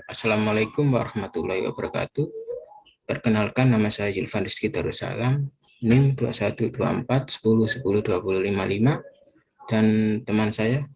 Assalamualaikum warahmatullahi wabarakatuh. Perkenalkan, nama saya Julvan Rizky Darussalam, NIM 212410102055, dan teman saya.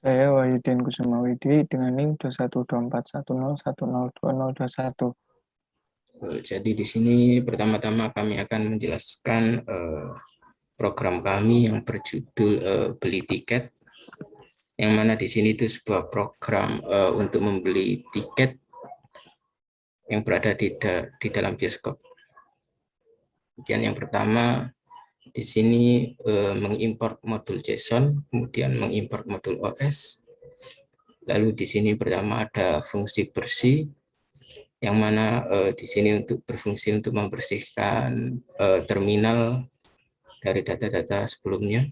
Saya Wahyudin Kusumawidi dengan NIM 212410102021. Jadi di sini pertama-tama kami akan menjelaskan program kami yang berjudul beli tiket, yang mana di sini itu sebuah program untuk membeli tiket yang berada di dalam bioskop. Kemudian yang pertama di sini mengimport modul JSON, kemudian mengimport modul OS. Lalu di sini pertama ada fungsi bersih, yang mana di sini untuk berfungsi untuk membersihkan terminal dari data-data sebelumnya.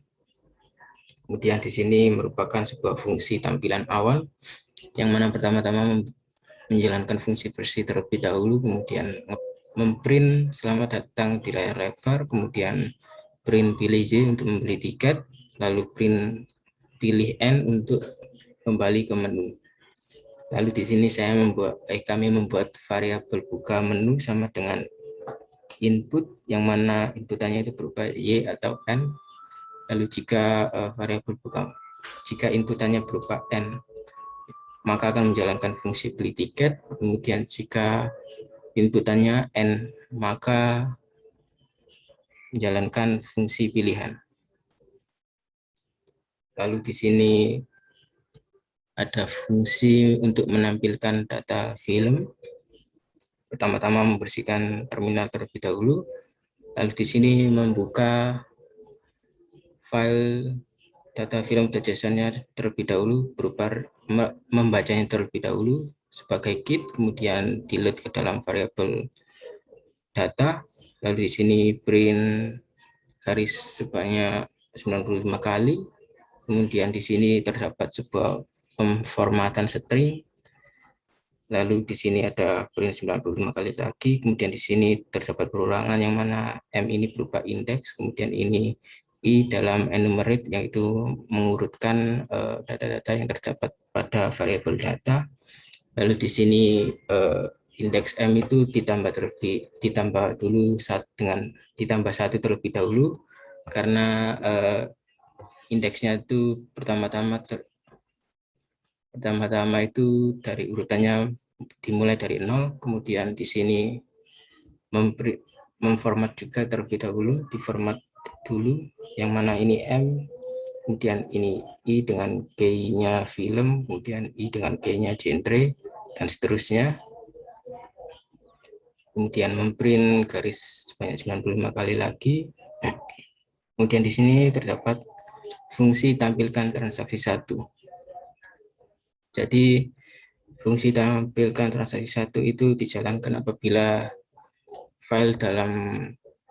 Kemudian di sini merupakan sebuah fungsi tampilan awal, yang mana pertama-tama menjalankan fungsi bersih terlebih dahulu, kemudian memprint selamat datang di layar lebar, kemudian print pilih J untuk membeli tiket, lalu print pilih N untuk kembali ke menu. Lalu di sini kami membuat variabel buka menu sama dengan input, yang mana inputannya itu berupa Y atau N. Lalu jika jika inputannya berupa N, maka akan menjalankan fungsi beli tiket. Kemudian jika inputannya N, maka menjalankan fungsi pilihan. Lalu di sini ada fungsi untuk menampilkan data film. Pertama-tama membersihkan terminal terlebih dahulu. Lalu di sini membuka file data film dan JSON-nya terlebih dahulu, berupa membacanya terlebih dahulu sebagai kit, kemudian di-load ke dalam variabel data. Lalu di sini print garis sebanyak 95 kali. Kemudian di sini terdapat sebuah pemformatan string. Lalu di sini ada print 95 kali lagi. Kemudian di sini terdapat perulangan, yang mana M ini berupa indeks, kemudian ini I dalam enumerate, yaitu mengurutkan data-data yang terdapat pada variabel data. Lalu di sini indeks M itu ditambah ditambah satu terlebih dahulu, karena indeksnya itu pertama-tama itu dari urutannya dimulai dari 0, kemudian di sini memformat juga terlebih dahulu, diformat dulu, yang mana ini M, kemudian ini I dengan G-nya film, kemudian I dengan G-nya genre, dan seterusnya. Kemudian memprint garis sebanyak 95 kali lagi. Kemudian di sini terdapat fungsi tampilkan transaksi 1. Jadi fungsi tampilkan transaksi 1 itu dijalankan apabila file dalam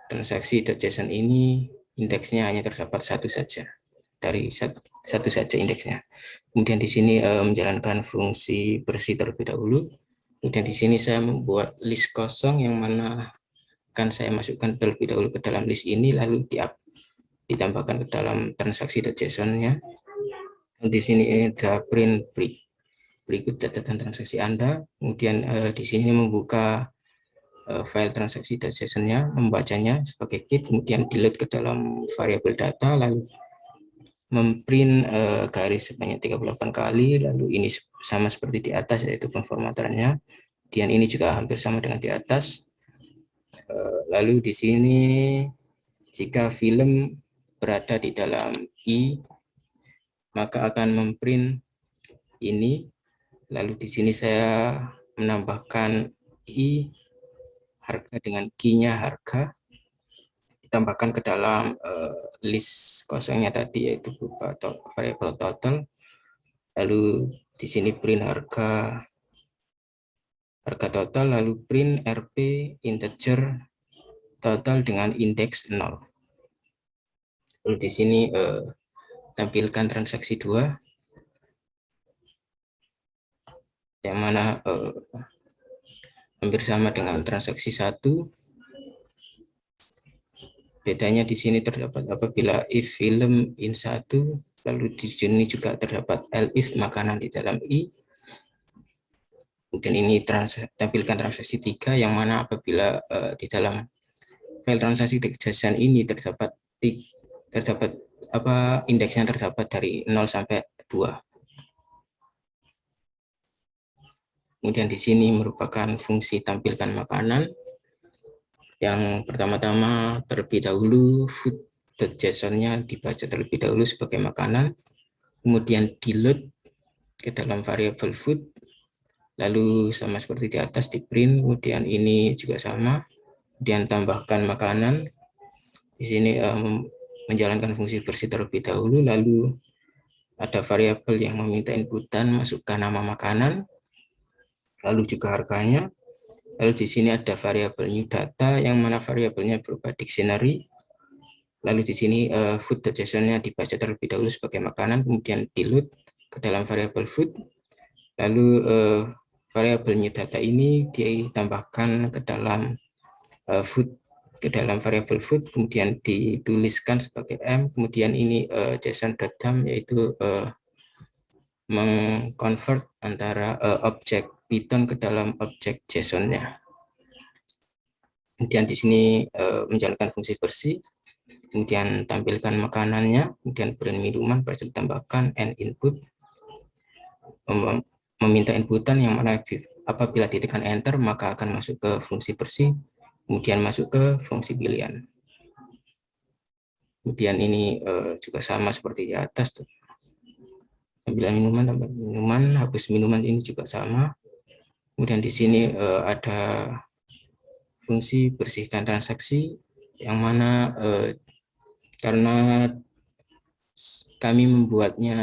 transaksi.json ini indeksnya hanya terdapat satu saja, satu saja indeksnya. Kemudian di sini menjalankan fungsi bersih terlebih dahulu. Kemudian di sini saya membuat list kosong, yang mana akan saya masukkan terlebih dahulu ke dalam list ini, lalu ditambahkan ke dalam transaksi.json-nya. Di sini ada print berikut catatan transaksi Anda. Kemudian di sini membuka file transaksi.json-nya, membacanya sebagai kit, kemudian di-load ke dalam variabel data, lalu memprint garis sebanyak 38 kali. Lalu ini sama seperti di atas, yaitu pemformatannya. Kemudian ini juga hampir sama dengan di atas. Lalu di sini jika film berada di dalam I, maka akan memprint ini. Lalu di sini saya menambahkan I harga dengan key-nya harga, ditambahkan ke dalam list kosongnya tadi, yaitu berupa variabel total. Lalu di sini print harga total, lalu print RP integer total dengan indeks 0. Lalu di sini tampilkan transaksi 2, yang mana hampir sama dengan transaksi 1. Bedanya di sini terdapat apabila if film in 1, lalu di sini juga terdapat elif makanan di dalam I. Kemudian ini tampilkan transaksi 3 yang mana apabila di dalam file transaksi JSON ini terdapat indeksnya terdapat dari 0 sampai 2. Kemudian di sini merupakan fungsi tampilkan makanan. Yang pertama-tama terlebih dahulu food.json-nya dibaca terlebih dahulu sebagai makanan, kemudian di-load ke dalam variabel food, lalu sama seperti di atas di print, kemudian ini juga sama, kemudian tambahkan makanan. Di sini menjalankan fungsi bersih terlebih dahulu, lalu ada variabel yang meminta inputan, masukkan nama makanan, lalu juga harganya. Lalu di sini ada variabel new data yang mana variabelnya berupa dictionary. Lalu di sini food.json-nya dibaca terlebih dahulu sebagai makanan, kemudian di-load ke dalam variabel food. Lalu variabel new data ini ditambahkan ke dalam food, ke dalam variabel food, kemudian dituliskan sebagai m. Kemudian ini json.dump, yaitu mengconvert antara objek Python ke dalam objek JSON-nya. Kemudian di sini menjalankan fungsi bersih, kemudian tampilkan makanannya, kemudian print minuman, berhasil ditambahkan and input, meminta inputan yang mana apabila ditekan enter maka akan masuk ke fungsi bersih, kemudian masuk ke fungsi pilihan. Kemudian ini juga sama seperti di atas, tampilan minuman, tambah minuman, hapus minuman, ini juga sama. Kemudian di sini ada fungsi bersihkan transaksi yang mana karena kami membuatnya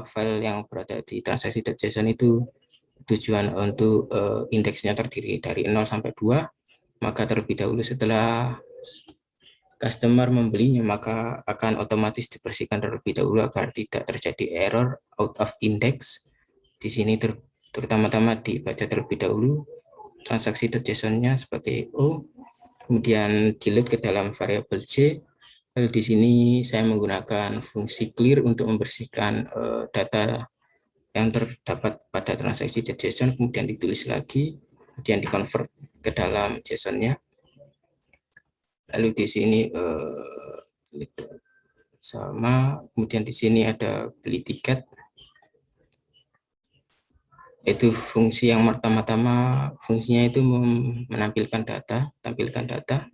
file yang berada di transaksi.json itu tujuan untuk indeksnya terdiri dari 0 sampai 2, maka terlebih dahulu setelah customer membelinya maka akan otomatis dibersihkan terlebih dahulu agar tidak terjadi error out of index. Di sini terutama-tama dibaca terlebih dahulu transaksi.json-nya sebagai O, kemudian di-load ke dalam variabel C. Lalu di sini saya menggunakan fungsi clear untuk membersihkan data yang terdapat pada transaksi.json, kemudian ditulis lagi, kemudian di-convert ke dalam JSON-nya. Lalu di sini sama, kemudian di sini ada beli tiket, itu fungsi yang pertama-tama fungsinya itu menampilkan data, tampilkan data,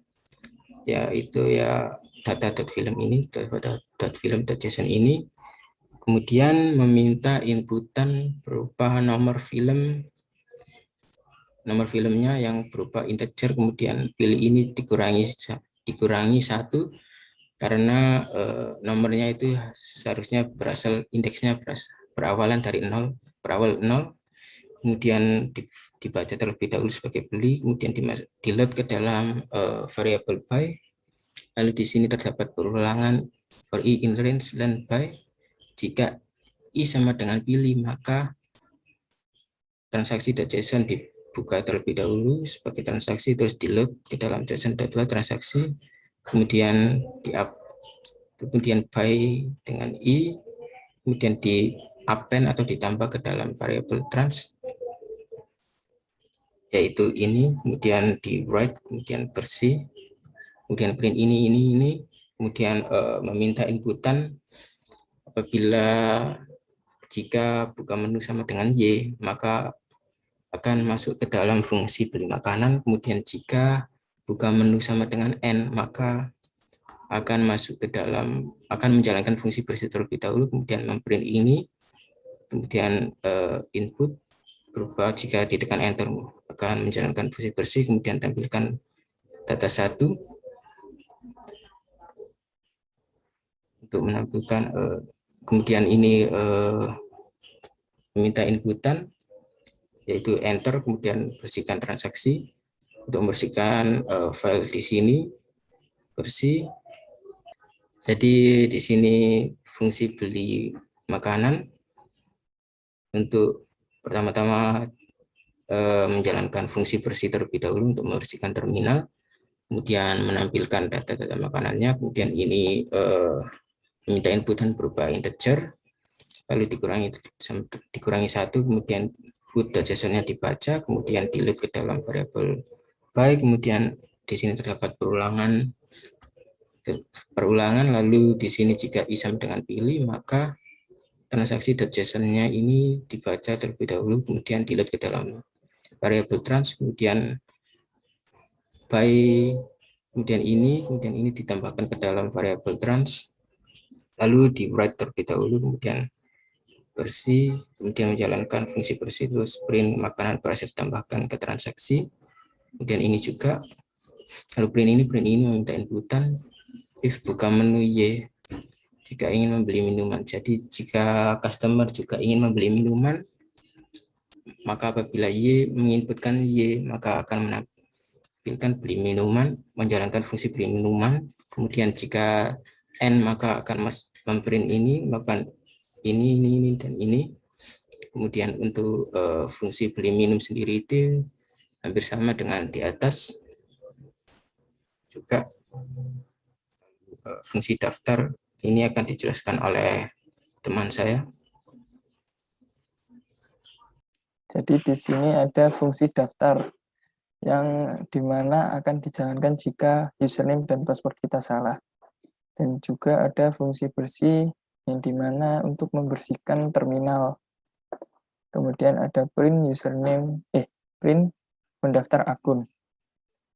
yaitu ya data.film ini, data.film.json ini, kemudian meminta inputan berupa nomor filmnya yang berupa integer, kemudian pilih ini dikurangi 1 karena nomornya itu seharusnya indeksnya berawalan dari 0, berawal 0, kemudian dibaca terlebih dahulu sebagai beli, kemudian di-load ke dalam variabel by. Lalu di sini terdapat perulangan for i in range dan by. Jika i sama dengan pilih, maka transaksi.json dibuka terlebih dahulu sebagai transaksi, terus di-load ke dalam json.load transaksi, kemudian kemudian by dengan i, kemudian di append atau ditambah ke dalam variabel trans, yaitu ini, kemudian di write, kemudian bersih, kemudian print ini, kemudian meminta inputan apabila jika buka menu sama dengan Y, maka akan masuk ke dalam fungsi beli makanan, kemudian jika buka menu sama dengan N, maka akan menjalankan fungsi bersih terlebih dahulu, kemudian memprint ini, kemudian input berupa jika ditekan enter akan menjalankan fungsi bersih, kemudian tampilkan data 1 untuk menampilkan, kemudian ini meminta inputan yaitu enter, kemudian bersihkan transaksi untuk membersihkan file di sini bersih. Jadi di sini fungsi beli makanan untuk pertama-tama menjalankan fungsi bersih terlebih dahulu untuk membersihkan terminal, kemudian menampilkan data-data makanannya, kemudian ini meminta inputan berupa integer, lalu dikurangi 1, kemudian input.json-nya dibaca, kemudian di-load ke dalam variabel by, kemudian di sini terdapat perulangan, lalu di sini jika i sama dengan pilih, maka transaksi.json-nya ini dibaca terlebih dahulu, kemudian di-load ke dalam variabel trans, kemudian by, kemudian ini ditambahkan ke dalam variabel trans, lalu di write terlebih dahulu, kemudian bersih, kemudian menjalankan fungsi bersih, terus print makanan berhasil ditambahkan ke transaksi, kemudian ini juga, lalu print ini meminta inputan, if buka menu Y, jika ingin membeli minuman. Jadi jika customer juga ingin membeli minuman, maka apabila Y menginputkan Y, maka akan menampilkan beli minuman, menjalankan fungsi beli minuman. Kemudian jika N, maka akan memprint ini, melakukan ini, dan ini. Kemudian untuk fungsi beli minum sendiri itu hampir sama dengan di atas. Juga fungsi daftar ini akan dijelaskan oleh teman saya. Jadi di sini ada fungsi daftar yang dimana akan dijalankan jika username dan password kita salah. Dan juga ada fungsi bersih yang dimana untuk membersihkan terminal. Kemudian ada print mendaftar akun.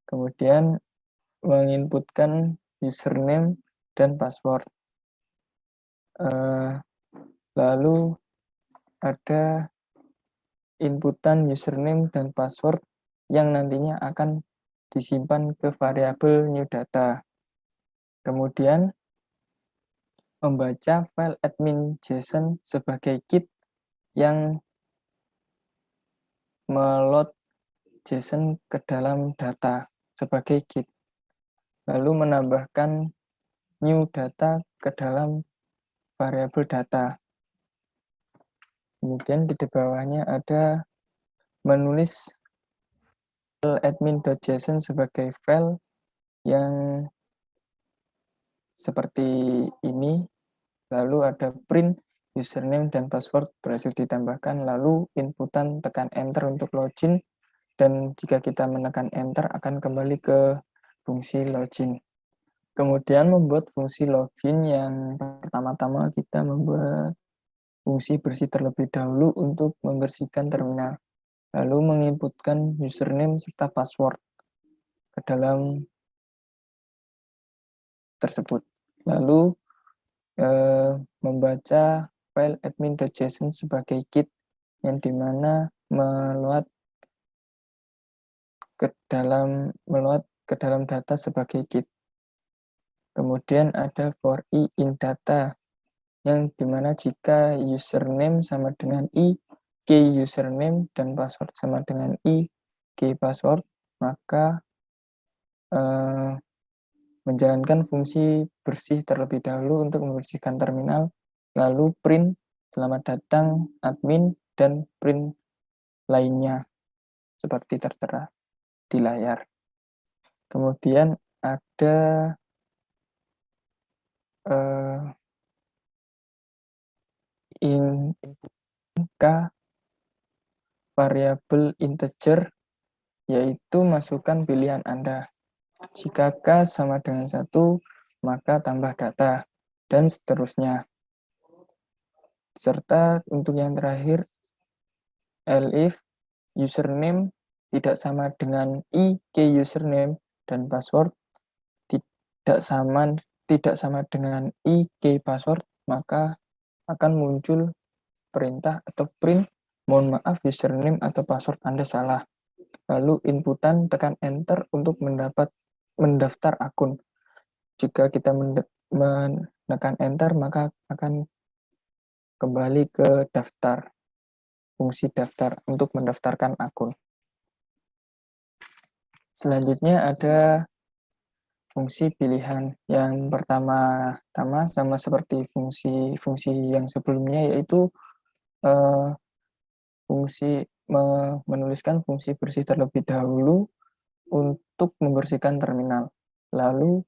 Kemudian menginputkan username dan password. Lalu ada inputan username dan password yang nantinya akan disimpan ke variabel new data. Kemudian membaca file admin JSON sebagai kit yang meload JSON ke dalam data sebagai kit. Lalu menambahkan new data ke dalam variabel data. Kemudian di bawahnya ada menulis file admin.json sebagai file yang seperti ini. Lalu ada print username dan password berhasil ditambahkan, lalu inputan tekan enter untuk login, dan jika kita menekan enter akan kembali ke fungsi login. Kemudian membuat fungsi login, yang pertama-tama kita membuat fungsi bersih terlebih dahulu untuk membersihkan terminal, lalu menginputkan username serta password ke dalam tersebut. Lalu membaca file admin.json sebagai kit yang dimana meluat ke dalam data sebagai kit. Kemudian ada for i in data yang dimana jika username sama dengan i, key username, dan password sama dengan i, key password, maka menjalankan fungsi bersih terlebih dahulu untuk membersihkan terminal, lalu print selamat datang admin, dan print lainnya seperti tertera di layar. Kemudian ada k variabel integer, yaitu masukkan pilihan Anda. Jika k sama dengan 1, maka tambah data, dan seterusnya. Serta untuk yang terakhir, elif username tidak sama dengan i, key username, dan password tidak sama dengan i, key password, maka akan muncul perintah atau print, mohon maaf username atau password Anda salah. Lalu inputan tekan enter untuk mendaftar akun. Jika kita menekan enter, maka akan kembali ke daftar, fungsi daftar untuk mendaftarkan akun. Selanjutnya ada fungsi pilihan. Yang pertama-tama sama seperti fungsi yang sebelumnya, yaitu fungsi menuliskan fungsi bersih terlebih dahulu untuk membersihkan terminal. Lalu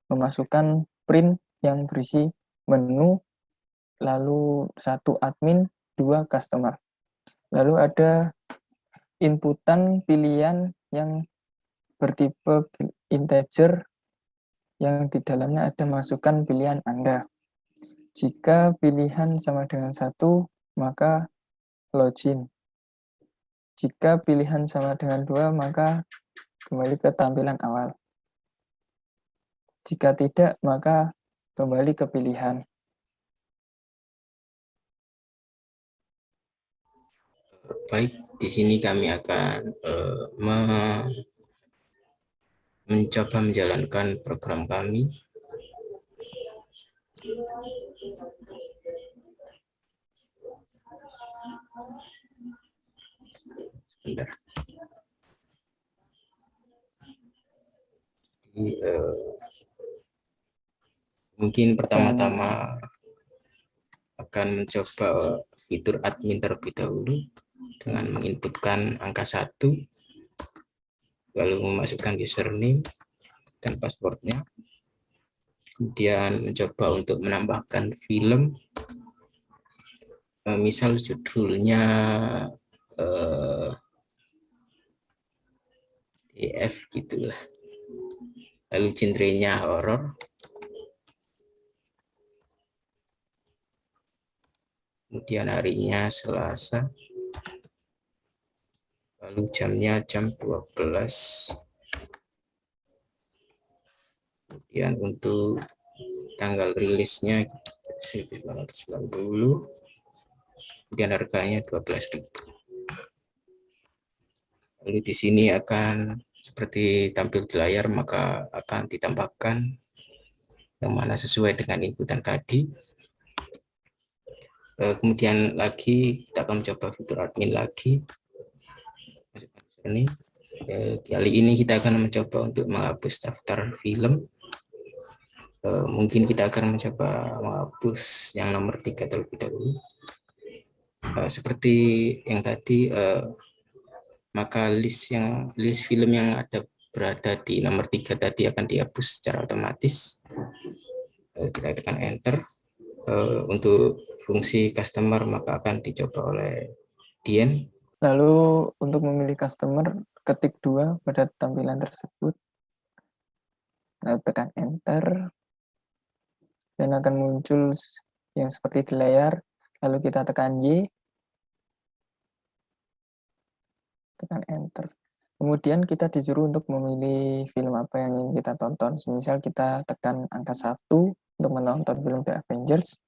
memasukkan print yang berisi menu, lalu satu admin, 2 customer. Lalu ada inputan pilihan yang bertipe integer yang di dalamnya ada masukan pilihan Anda. Jika pilihan sama dengan 1, maka login. Jika pilihan sama dengan 2, maka kembali ke tampilan awal. Jika tidak, maka kembali ke pilihan. Baik, di sini kami akan mencoba menjalankan program kami. Sebentar. Jadi, mungkin pertama-tama akan mencoba fitur admin terlebih dahulu dengan menginputkan angka 1, lalu memasukkan username dan passwordnya. Kemudian mencoba untuk menambahkan film, misal judulnya DF gitulah, lalu genrenya horor, kemudian harinya Selasa, lalu jamnya jam 12. Kemudian untuk tanggal rilisnya 1990, kemudian harganya 12.000. Lalu di sini akan seperti tampil di layar, maka akan ditambahkan yang mana sesuai dengan inputan tadi. Kemudian lagi kita akan mencoba fitur admin lagi. Kali ini kita akan mencoba untuk menghapus daftar film. Mungkin kita akan mencoba menghapus yang nomor 3 terlebih dahulu. Seperti yang tadi, maka list film yang berada di nomor 3 tadi akan dihapus secara otomatis. Kita tekan enter. Untuk fungsi customer maka akan dicoba oleh Dian. Lalu untuk memilih customer, ketik 2 pada tampilan tersebut. Lalu tekan enter. Dan akan muncul yang seperti di layar. Lalu kita tekan Y. Tekan enter. Kemudian kita disuruh untuk memilih film apa yang ingin kita tonton. Misal kita tekan angka 1 untuk menonton film The Avengers.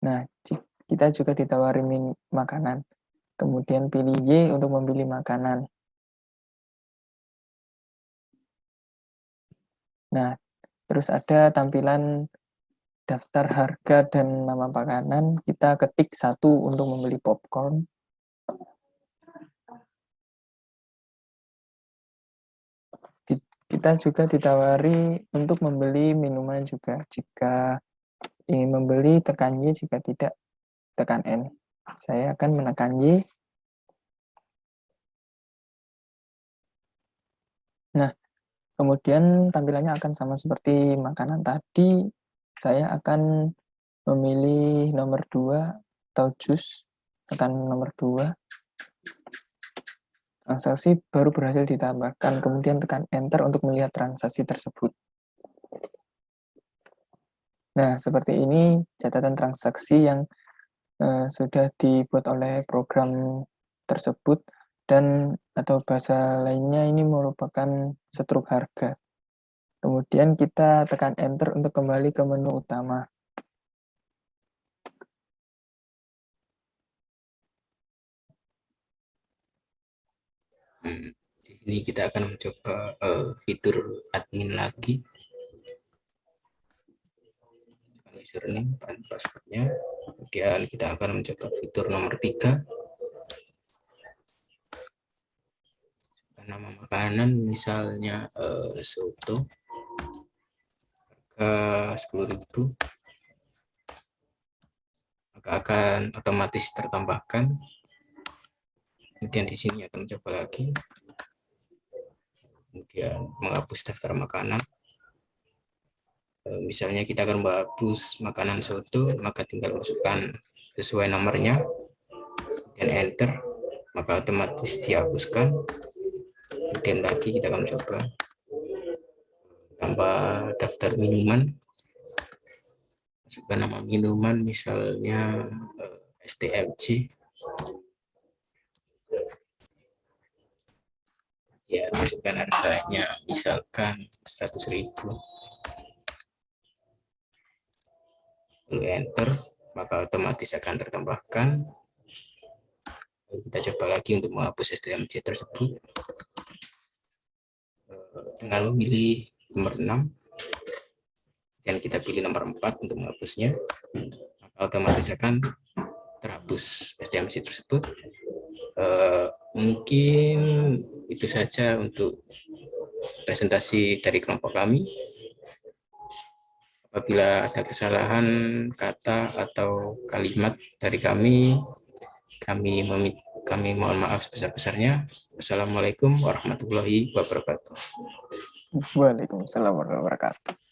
Nah, kita juga ditawari makanan. Kemudian pilih Y untuk memilih makanan. Nah, terus ada tampilan daftar harga dan nama makanan. Kita ketik 1 untuk membeli popcorn. Kita juga ditawari untuk membeli minuman juga. Jika ingin membeli, tekan Y. Jika tidak, tekan N. Saya akan menekan Y. Nah, kemudian tampilannya akan sama seperti makanan tadi. Saya akan memilih nomor 2 atau jus. Tekan nomor 2. Transaksi baru berhasil ditambahkan. Kemudian tekan enter untuk melihat transaksi tersebut. Nah, seperti ini catatan transaksi yang sudah dibuat oleh program tersebut, dan atau bahasa lainnya ini merupakan struk harga. Kemudian kita tekan enter untuk kembali ke menu utama. Di sini kita akan mencoba fitur admin lagi. Username dan passwordnya. Kemudian kita akan mencoba fitur nomor 3. Nama makanan misalnya soto, harga 10.000, maka akan otomatis tertambahkan. Kemudian di sini akan mencoba lagi, kemudian menghapus daftar makanan. Misalnya kita akan menghapus makanan soto, maka tinggal masukkan sesuai nomornya dan enter, maka otomatis dihapuskan. Kemudian lagi kita akan coba tambah daftar minuman, masukkan nama minuman misalnya STMJ, ya masukkan harganya misalkan 100.000, lalu enter, maka otomatis akan tertambahkan. Kita coba lagi untuk menghapus STMJ tersebut dengan memilih nomor 6 dan kita pilih nomor 4 untuk menghapusnya, maka otomatis akan terhapus STMJ tersebut. Mungkin itu saja untuk presentasi dari kelompok kami. Apabila ada kesalahan kata atau kalimat dari kami mohon maaf sebesar-besarnya. Wassalamualaikum warahmatullahi wabarakatuh. Waalaikumsalam warahmatullahi wabarakatuh.